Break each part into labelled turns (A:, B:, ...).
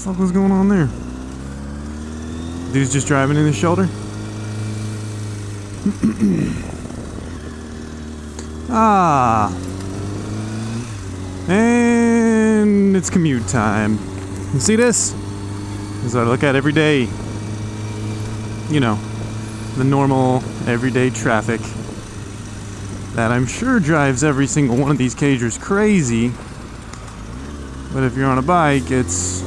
A: fuck was going on there? Dude's just driving in his shoulder? And it's commute time. You see this? This is what I look at every day. You know, the normal, everyday traffic that I'm sure drives every single one of these cagers crazy. But if you're on a bike, it's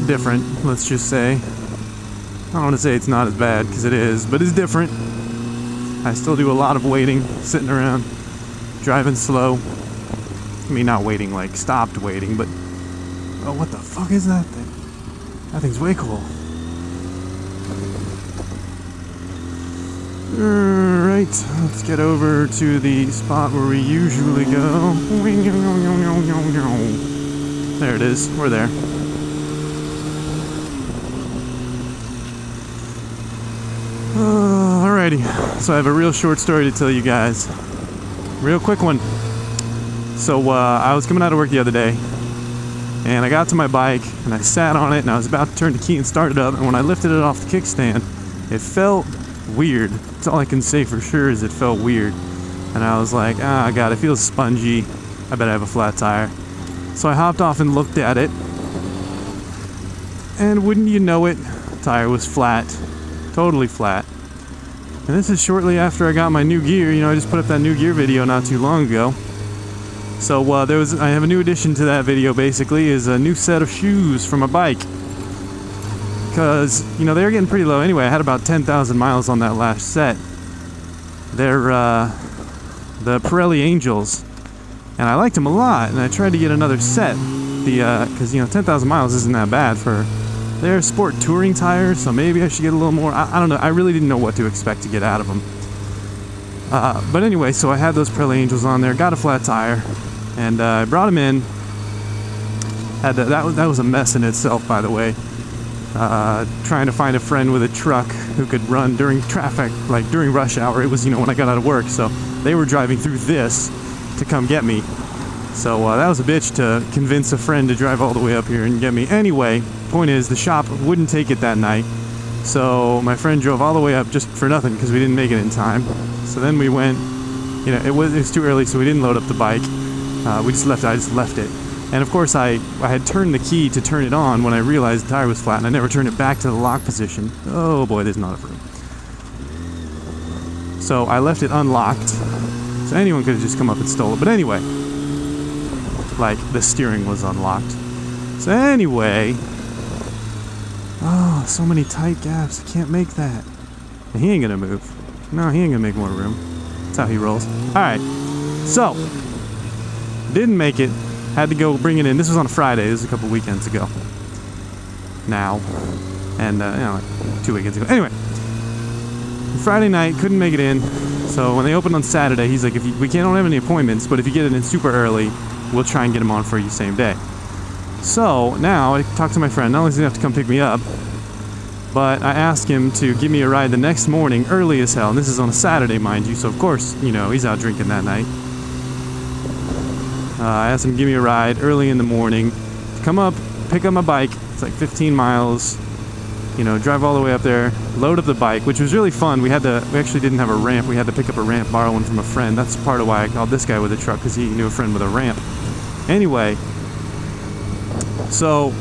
A: different, let's just say. I don't want to say it's not as bad, because it is, but it's different. I still do a lot of waiting, sitting around, driving slow. I mean, not waiting like stopped waiting, but... Oh, what the fuck is that thing? That thing's way cool. Alright, let's get over to the spot where we usually go. There it is, we're there. Alrighty, so I have a real short story to tell you guys. Real quick one. So I was coming out of work the other day, and I got to my bike, and I sat on it, and I was about to turn the key and start it up, and when I lifted it off the kickstand, it felt weird. That's all I can say for sure is it felt weird. And I was like, ah, God, it feels spongy. I bet I have a flat tire. So I hopped off and looked at it, and wouldn't you know it, the tire was flat. Totally flat. And this is shortly after I got my new gear. You know, I just put up that new gear video not too long ago. So I have a new addition to that video, basically, is a new set of shoes for my bike. Because, you know, they're getting pretty low anyway. I had about 10,000 miles on that last set. They're the Pirelli Angels. And I liked them a lot, and I tried to get another set. Because, you know, 10,000 miles isn't that bad for... They're sport touring tires, so maybe I should get a little more. I don't know. I really didn't know what to expect to get out of them. But anyway, so I had those Pirelli Angels on there, got a flat tire, and I brought them in. That was a mess in itself, by the way. Trying to find a friend with a truck who could run during traffic, like during rush hour. It was, you know, when I got out of work, so they were driving through this to come get me. So that was a bitch to convince a friend to drive all the way up here and get me. Anyway, point is, the shop wouldn't take it that night. So my friend drove all the way up just for nothing because we didn't make it in time. So then we went, you know, it was too early, so we didn't load up the bike. I just left it. And of course I had turned the key to turn it on when I realized the tire was flat, and I never turned it back to the lock position. Oh boy, there's not enough room. So I left it unlocked. So anyone could have just come up and stole it. But anyway, like, the steering was unlocked. So anyway, oh, so many tight gaps. I can't make that. And he ain't gonna move. No, he ain't gonna make more room. That's how he rolls. Alright, so didn't make it. Had to go bring it in. This was on a Friday. This was a couple weekends ago. Now. And, you know, like 2 weekends ago. Anyway, Friday night, couldn't make it in. So when they opened on Saturday, he's like, we don't have any appointments, but if you get it in super early, we'll try and get them on for you same day. So now I talked to my friend. Not only does he have to come pick me up, but I asked him to give me a ride the next morning, early as hell. And this is on a Saturday, mind you. So of course, you know, he's out drinking that night. I asked him to give me a ride early in the morning to come up, pick up my bike. It's like 15 miles. You know, drive all the way up there, load up the bike, which was really fun. We actually didn't have a ramp. We had to pick up a ramp, borrow one from a friend. That's part of why I called this guy with a truck, because he knew a friend with a ramp. Anyway, so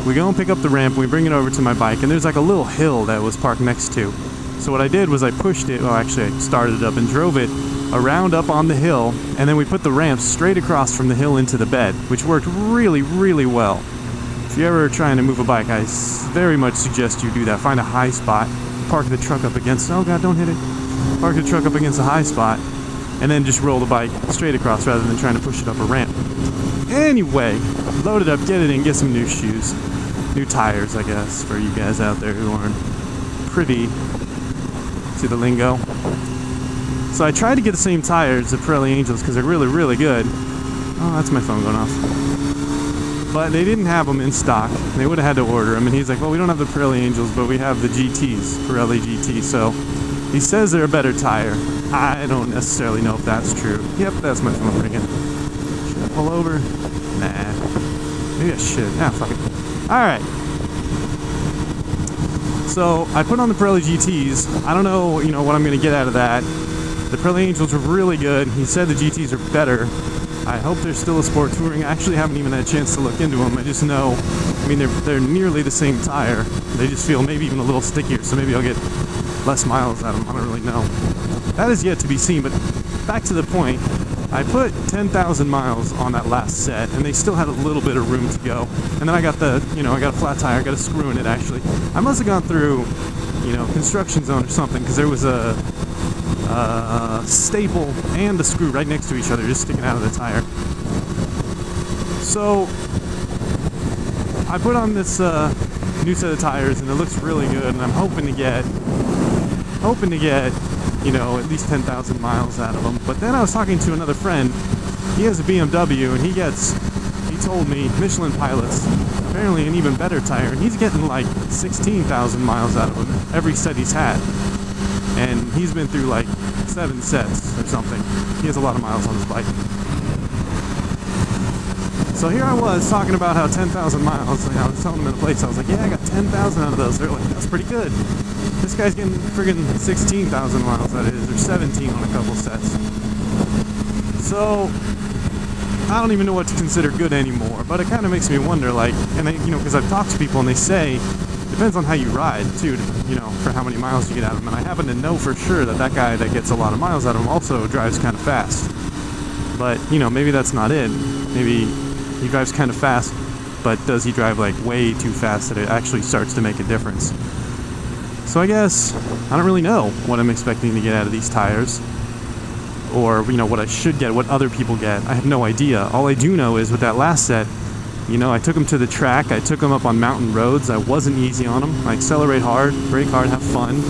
A: we go and pick up the ramp, we bring it over to my bike, and there's like a little hill that was parked next to. So what I did was I pushed it, well actually I started it up and drove it around up on the hill, and then we put the ramp straight across from the hill into the bed, which worked really, really well. If you're ever trying to move a bike, I very much suggest you do that. Find a high spot, park the truck up against, oh god, don't hit it. Park the truck up against a high spot, and then just roll the bike straight across rather than trying to push it up a ramp. Anyway, load it up, get it in, get some new shoes. New tires, I guess, for you guys out there who aren't privy to the lingo. So I tried to get the same tires, the Pirelli Angels, because they're really, really good. Oh, that's my phone going off. But they didn't have them in stock. They would have had to order them. And he's like, well, we don't have the Pirelli Angels, but we have the GTs, Pirelli GT. So he says they're a better tire. I don't necessarily know if that's true. Yep, that's my phone ringing. Should I pull over? Nah. Maybe I should. Ah, fuck it. Alright. So, I put on the Pirelli GTs. I don't know, what I'm going to get out of that. The Pirelli Angels were really good. He said the GTs are better. I hope they're still a sport touring. I actually haven't even had a chance to look into them. I just know, they're nearly the same tire. They just feel maybe even a little stickier, so maybe I'll get less miles out of them. I don't really know. That is yet to be seen, but back to the point. I put 10,000 miles on that last set, and they still had a little bit of room to go. And then I got I got a flat tire. I got a screw in it, actually. I must have gone through, construction zone or something, because there was a staple and a screw right next to each other, just sticking out of the tire. So I put on this new set of tires, and it looks really good, and I'm hoping to get at least 10,000 miles out of them. But then I was talking to another friend. He has a BMW, and he told me, Michelin pilots, apparently an even better tire, and he's getting like 16,000 miles out of them every set he's had. And he's been through like 7 sets or something. He has a lot of miles on his bike. So here I was talking about how 10,000 miles, I was telling them in a place, I was like, yeah, I got 10,000 out of those. They're like, that's pretty good. This guy's getting friggin' 16,000 miles out of his, or 17 on a couple sets. So, I don't even know what to consider good anymore, but it kind of makes me wonder, like, and because I've talked to people and they say, depends on how you ride, too, for how many miles you get out of them. And I happen to know for sure that guy that gets a lot of miles out of him also drives kind of fast. But, maybe that's not it. Maybe he drives kind of fast, but does he drive, like, way too fast that it actually starts to make a difference? So I guess I don't really know what I'm expecting to get out of these tires, or what I should get, what other people get. I have no idea. All I do know is with that last set, I took them to the track. I took them up on mountain roads. I wasn't easy on them. I accelerate hard, brake hard, have fun.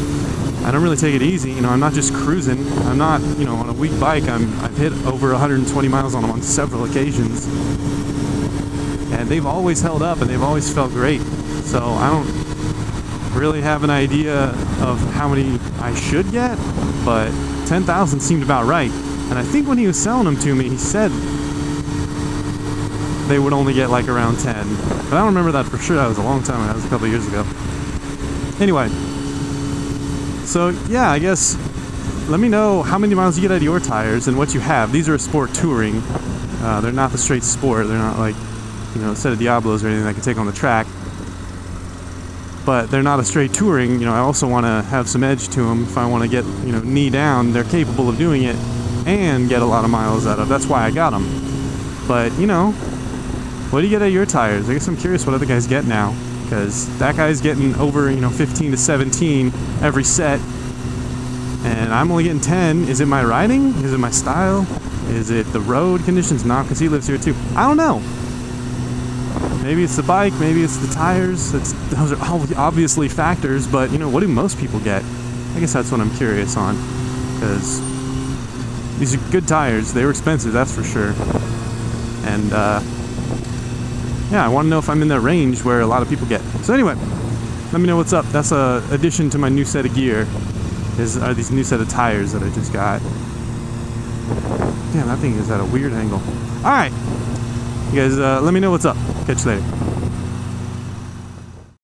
A: I don't really take it easy. I'm not just cruising. I'm not, on a weak bike. I've hit over 120 miles on them on several occasions, and they've always held up and they've always felt great. So I don't really have an idea of how many I should get, but 10,000 seemed about right. And I think when he was selling them to me, he said they would only get like around 10, but I don't remember that for sure. That was a long time ago. That was a couple of years ago. Anyway, so yeah, I guess let me know how many miles you get out of your tires and what you have. These are a sport touring. They're not the straight sport. They're not like a set of Diablos or anything I can take on the track. But they're not a straight touring. I also want to have some edge to them. If I want to get, knee down, they're capable of doing it and get a lot of miles out of. That's why I got them. But, what do you get out of your tires? I guess I'm curious what other guys get now. Because that guy's getting over, 15 to 17 every set. And I'm only getting 10. Is it my riding? Is it my style? Is it the road conditions? Not, because he lives here too. I don't know. Maybe it's the bike, maybe it's the tires. Those are obviously factors, but what do most people get? I guess that's what I'm curious on, because these are good tires. They were expensive, that's for sure. And yeah, I want to know if I'm in that range where a lot of people get. So anyway, let me know what's up. That's a addition to my new set of gear. Are these new set of tires that I just got. Damn, that thing is at a weird angle. All right. You guys, let me know what's up. Catch you later.